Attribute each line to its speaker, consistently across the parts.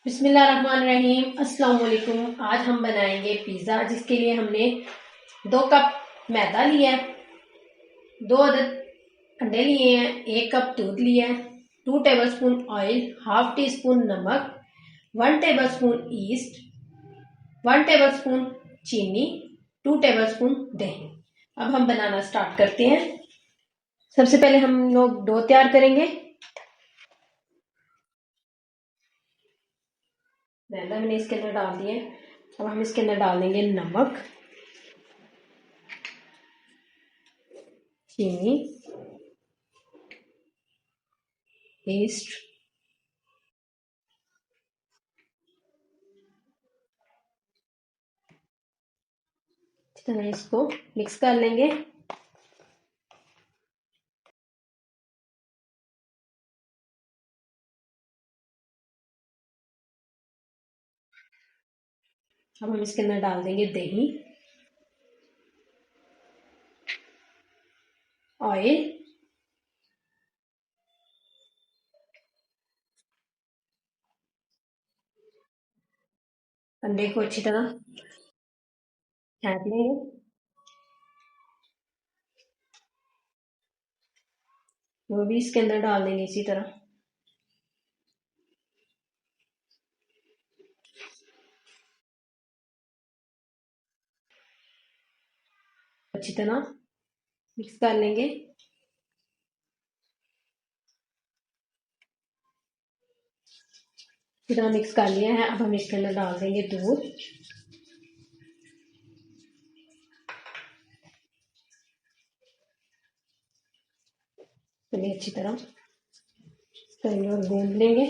Speaker 1: बिस्मिल्लाहिर्रहमानिर्रहीम। अस्सलाम वालेकुम। आज हम बनाएंगे पिज़्ज़ा, जिसके लिए हमने 2 कप मैदा लिया है, 2 अदद अंडे लिए हैं, 1 कप दूध लिया है, 2 tablespoon oil, half teaspoon नमक, 1 टेबलस्पून ईस्ट, 1 टेबलस्पून चीनी, 2 टेबलस्पून दही। अब हम बनाना स्टार्ट करते हैं। सबसे पहले हम लोग डो तैयार करेंगे। मैदा मैंने इसके अंदर डाल दिया। अब हम इसके अंदर डाल देंगे नमक, चीनी, ईस्ट, इस तरह इसको मिक्स कर लेंगे। अब हम इसके अंदर डाल देंगे दही, ऑयल, अंडे को अच्छी तरह फेंट लेंगे। वो भी इसके अंदर डाल देंगे इसी तरह। अच्छी तरह मिक्स कर लेंगे। अच्छी तरह मिक्स कर लिया है। अब हम इसके अंदर डाल देंगे दूध, चलिए अच्छी तरह करेंगे और गूंद लेंगे।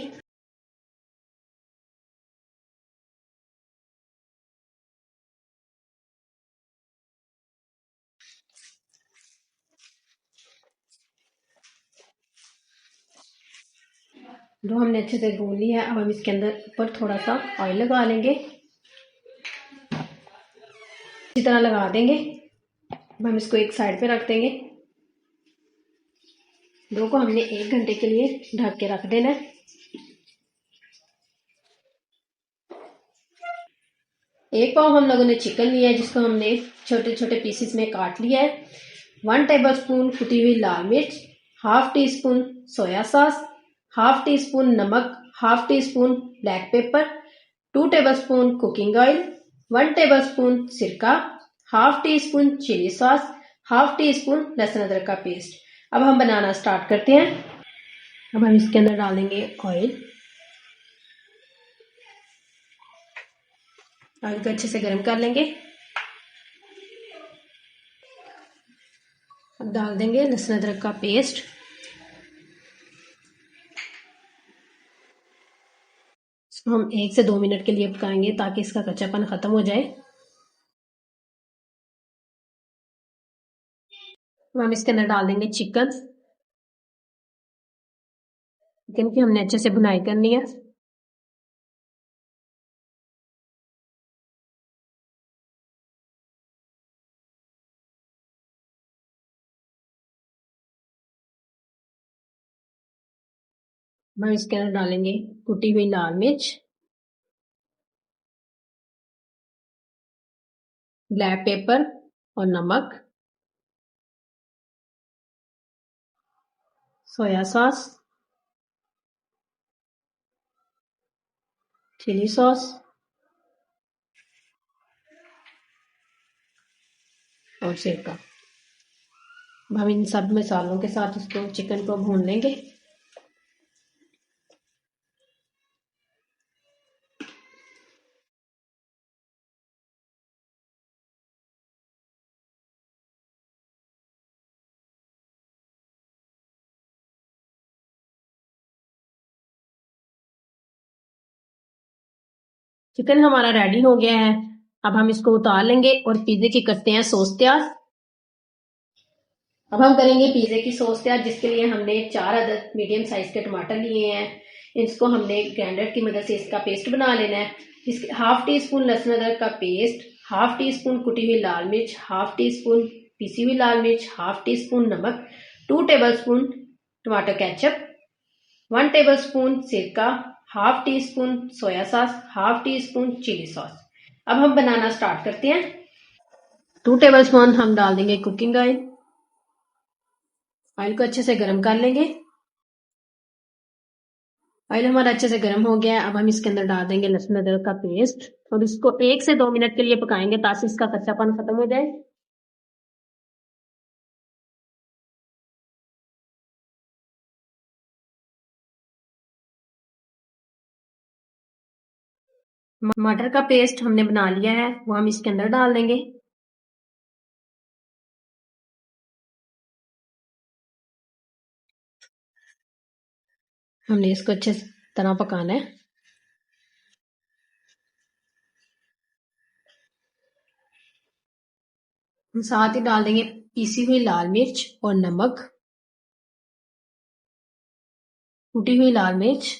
Speaker 1: जो हमने अच्छे से गूंद लिया है, अब हम इसके अंदर ऊपर थोड़ा सा ऑयल लगा लेंगे, अच्छी तरह लगा देंगे। अब हम इसको एक साइड पे रख देंगे। डो को हमने 1 घंटे के लिए ढक के रख देना है। 1 पाव हम लोगों ने चिकन लिया है, जिसको हमने छोटे छोटे पीसेस में काट लिया है। 1 टेबलस्पून कुटी हुई लाल मिर्च, half teaspoon soya sauce, half teaspoon नमक, half teaspoon black pepper, 2 tablespoon cooking oil, 1 tablespoon सिरका, half teaspoon chilli sauce, half teaspoon लहसुन अदरक का पेस्ट। अब हम बनाना स्टार्ट करते हैं। अब हम इसके अंदर डालेंगे ऑयल को अच्छे से गर्म कर लेंगे। अब डाल देंगे लहसुन अदरक का पेस्ट, इसको हम 1 से 2 मिनट के लिए पकाएंगे ताकि इसका कच्चापन खत्म हो जाए। हम इसके अंदर डाल देंगे चिकन की हमने अच्छे से भुनाई करनी है। हम इसके अंदर डालेंगे कुटी हुई लाल मिर्च, ब्लैक पेपर और नमक, सोया सॉस, चिली सॉस और सिरका। अब हम इन सब मसालों के साथ इसको चिकन को भून लेंगे। चिकन हमारा रेडी हो गया है। अब हम इसको उतार लेंगे और पिज्जे की करते हैं सॉस तैयार। अब हम करेंगे पिज्जे की सॉस तैयार, जिसके लिए हमने 4 अदद मीडियम साइज के टमाटर लिए हैं। इसको हमने ग्राइंडर की मदद से इसका पेस्ट बना लेना है। इसके हाफ टी स्पून लहसुन अदरक का पेस्ट, हाफ टी स्पून कुटी हुई लाल मिर्च, हाफ टी स्पून पिसी हुई लाल मिर्च, हाफ टी स्पून नमक, 2 tablespoon tomato ketchup, 1 tablespoon सिरका, half teaspoon soya sauce, half teaspoon chilli sauce. अब हम बनाना स्टार्ट करते हैं। 2 टेबलस्पून हम डाल देंगे कुकिंग ऑयल। ऑयल को अच्छे से गर्म कर लेंगे। ऑयल हमारा अच्छे से गर्म हो गया है। अब हम इसके अंदर डाल देंगे लहसुन अदरक का पेस्ट और इसको 1 से 2 मिनट के लिए पकाएंगे ताकि इसका कच्चापन खत्म हो जाए। मटर का पेस्ट हमने बना लिया है, वो हम इसके अंदर डाल देंगे। हमने इसको अच्छे तरह पकाना है। हम साथ ही डाल देंगे पीसी हुई लाल मिर्च और नमक, कुटी हुई लाल मिर्च,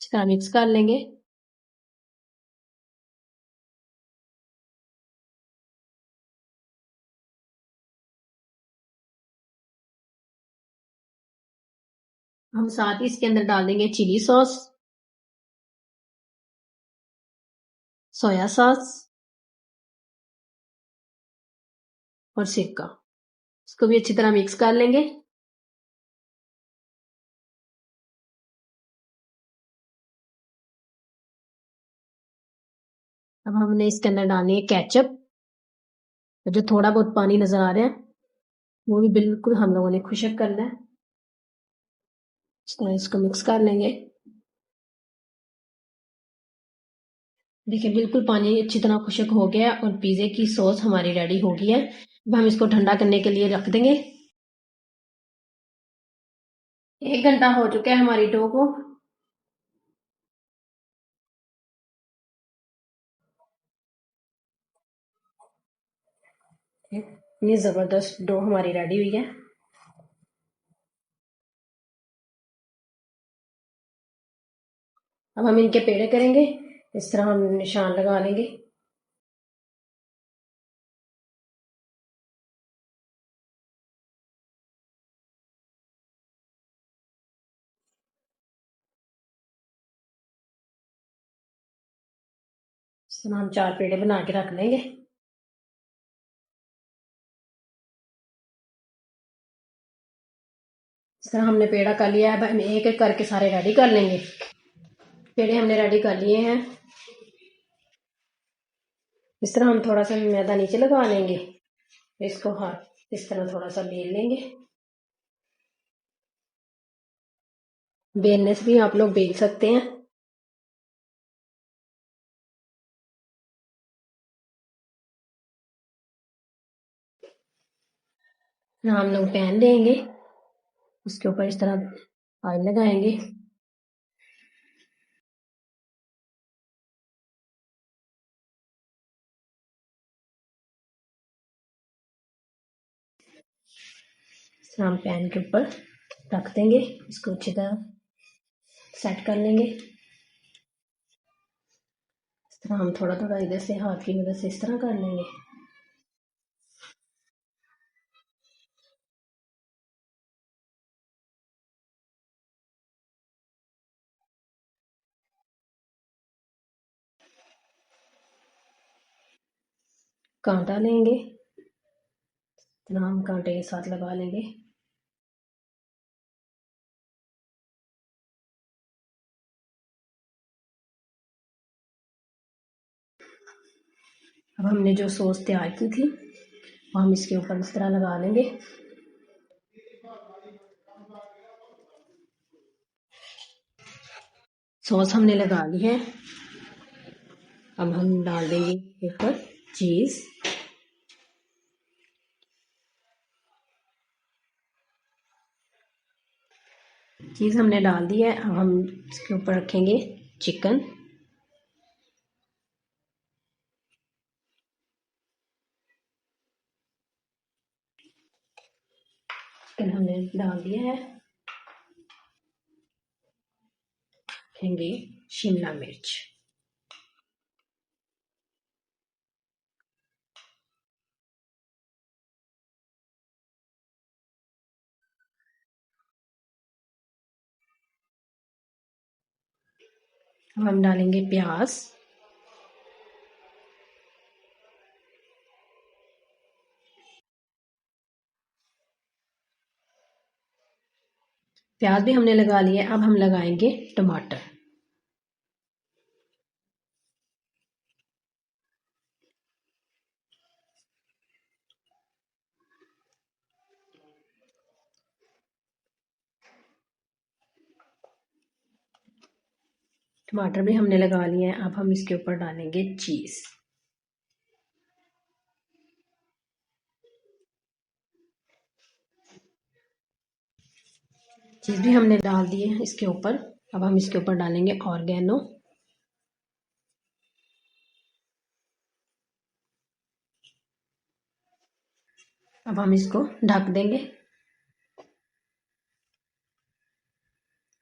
Speaker 1: इसका मिक्स कर लेंगे। हम साथ ही इसके अंदर डाल देंगे चिली सॉस, सोया सॉस और सिरका। इसको भी अच्छी तरह मिक्स कर लेंगे। अब हमने इसके अंदर डालनी है केचप। जो थोड़ा बहुत पानी नजर आ रहा है वो भी बिल्कुल हम लोगों ने खुशक करना है। इस तरह इसको मिक्स कर लेंगे। देखिए बिल्कुल पानी अच्छी तरह खुशक हो गया और पिज्जे की सॉस हमारी रेडी हो गई है। अब हम इसको ठंडा करने के लिए रख देंगे। 1 घंटा हो चुका है हमारी डो को। इतनी जबरदस्त डो हमारी रेडी हुई है। अब हम इनके पेड़े करेंगे। इस तरह हम निशान लगा लेंगे। इस तरह हम 4 पेड़े बना के रख लेंगे। इस तरह हमने पेड़ा कर लिया है। अब हम एक एक करके सारे रेडी कर लेंगे। पेड़े हमने रेडी कर लिए हैं। इस तरह हम थोड़ा सा मैदा नीचे लगा लेंगे। इसको हाथ इस तरह थोड़ा सा बेल लेंगे। बेलने से भी आप लोग बेल सकते हैं। हम लोग पैन लेंगे, उसके ऊपर इस तरह ऑयल लगाएंगे। इस तरह हम पैन के ऊपर रख देंगे। इसको अच्छी तरह सेट कर लेंगे। इस तरह हम थोड़ा थोड़ा इधर से हाथ की मदद से इस तरह कर लेंगे। कांटा लेंगे, इस तरह हम कांटे के साथ लगा लेंगे। अब हमने जो सॉस तैयार की थी वो हम इसके ऊपर इस तरह लगा लेंगे। सॉस हमने लगा ली है। अब हम डाल देंगे ऊपर चीज। चीज हमने डाल दी है। अब हम इसके ऊपर रखेंगे चिकन। चिकन हमने डाल दिया है। रखेंगे शिमला मिर्च। अब हम डालेंगे प्याज। प्याज भी हमने लगा लिया। अब हम लगाएंगे टमाटर। टमाटर भी हमने लगा लिए हैं। अब हम इसके ऊपर डालेंगे चीज़। चीज़ भी हमने डाल दिए इसके ऊपर। अब हम इसके ऊपर डालेंगे ऑर्गेनो। अब हम इसको ढक देंगे।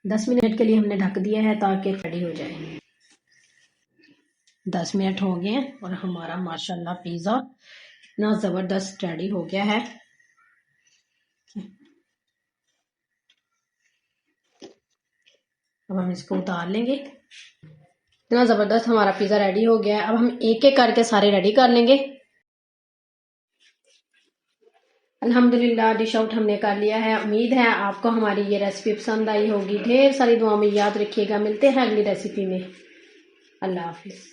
Speaker 1: 10 मिनट के लिए हमने ढक दिया है ताकि रेडी हो जाए। 10 मिनट हो गए हैं और हमारा माशाल्लाह पिज़्ज़ा इतना ज़बरदस्त रेडी हो गया है। अब हम इसको उतार लेंगे। इतना ज़बरदस्त हमारा पिज़्ज़ा रेडी हो गया है। अब हम एक एक करके सारे रेडी कर लेंगे। अल्हम्दुलिल्लाह डिश आउट हमने कर लिया है। उम्मीद है आपको हमारी ये रेसिपी पसंद आई होगी। ढेर सारी दुआ में याद रखिएगा। मिलते हैं अगली रेसिपी में। अल्लाह हाफिज़।